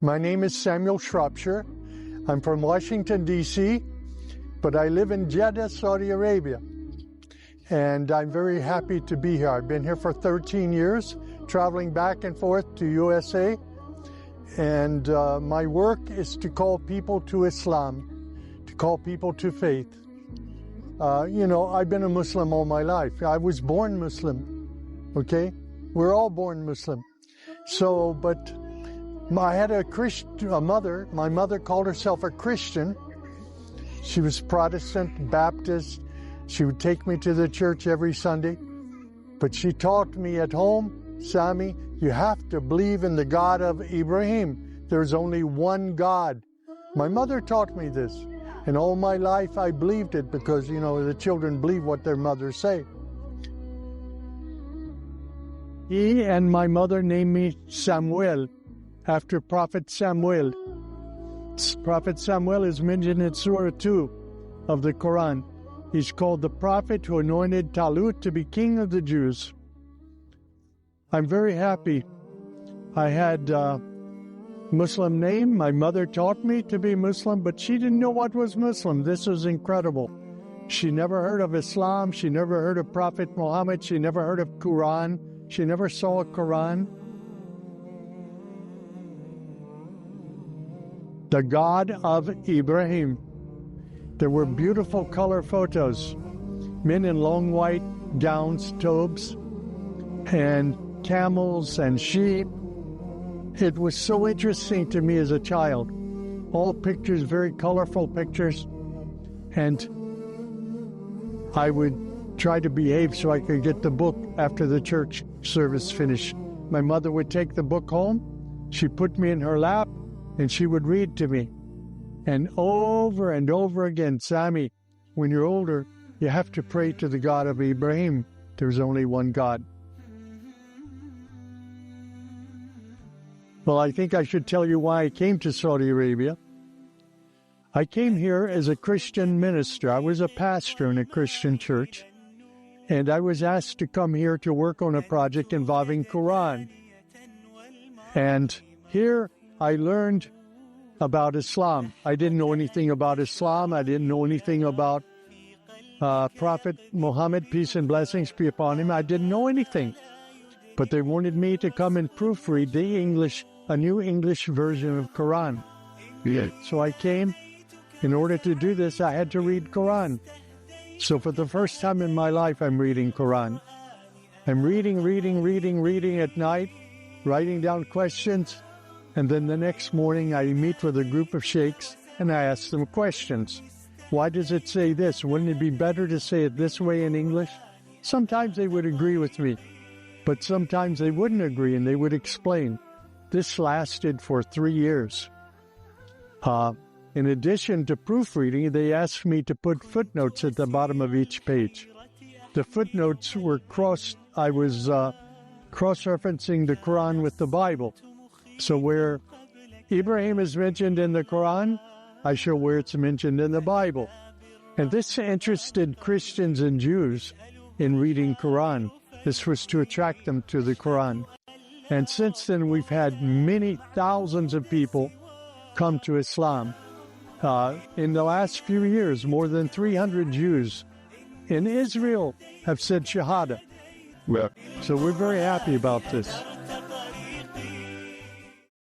My name is Samuel Shropshire. I'm from Washington, D.C., but I live in Jeddah, Saudi Arabia. And I'm very happy to be here. I've been here for 13 years, traveling back and forth to USA. And my work is to call people to Islam, to call people to faith. I've been a Muslim all my life. I was born Muslim, okay? We're all born Muslim. But I had a mother. My mother called herself a Christian. She was Protestant, Baptist. She would take me to the church every Sunday. But she taught me at home, Sami, you have to believe in the God of Ibrahim. There's only one God. My mother taught me this. And all my life I believed it because, the children believe what their mothers say. He and my mother named me Samuel, after Prophet Samuel. Prophet Samuel is mentioned in Surah 2 of the Quran. He's called the prophet who anointed Talut to be king of the Jews. I'm very happy. I had a Muslim name. My mother taught me to be Muslim, but she didn't know what was Muslim. This was incredible. She never heard of Islam. She never heard of Prophet Muhammad. She never heard of Quran. She never saw a Quran. The God of Ibrahim. There were beautiful color photos. Men in long white gowns, tobes, and camels and sheep. It was so interesting to me as a child. All pictures, very colorful pictures. And I would try to behave so I could get the book after the church service finished. My mother would take the book home. She put me in her lap, and she would read to me. And over again, Sami, when you're older, you have to pray to the God of Ibrahim. There's only one God. Well, I think I should tell you why I came to Saudi Arabia. I came here as a Christian minister. I was a pastor in a Christian church, and I was asked to come here to work on a project involving Quran. And here I learned about Islam. I didn't know anything about Islam. I didn't know anything about Prophet Muhammad, peace and blessings be upon him. I didn't know anything. But they wanted me to come and proofread a new English version of Quran. Yeah. So I came. In order to do this, I had to read Quran. So for the first time in my life, I'm reading Quran. I'm reading at night, writing down questions. And then the next morning, I meet with a group of sheikhs, and I ask them questions. Why does it say this? Wouldn't it be better to say it this way in English? Sometimes they would agree with me, but sometimes they wouldn't agree, and they would explain. This lasted for 3 years. In addition to proofreading, they asked me to put footnotes at the bottom of each page. The footnotes were I was cross-referencing the Quran with the Bible. So where Ibrahim is mentioned in the Quran, I show where it's mentioned in the Bible. And this interested Christians and Jews in reading Quran. This was to attract them to the Quran. And since then, we've had many thousands of people come to Islam. In the last few years, more than 300 Jews in Israel have said Shahada. Yeah. So we're very happy about this.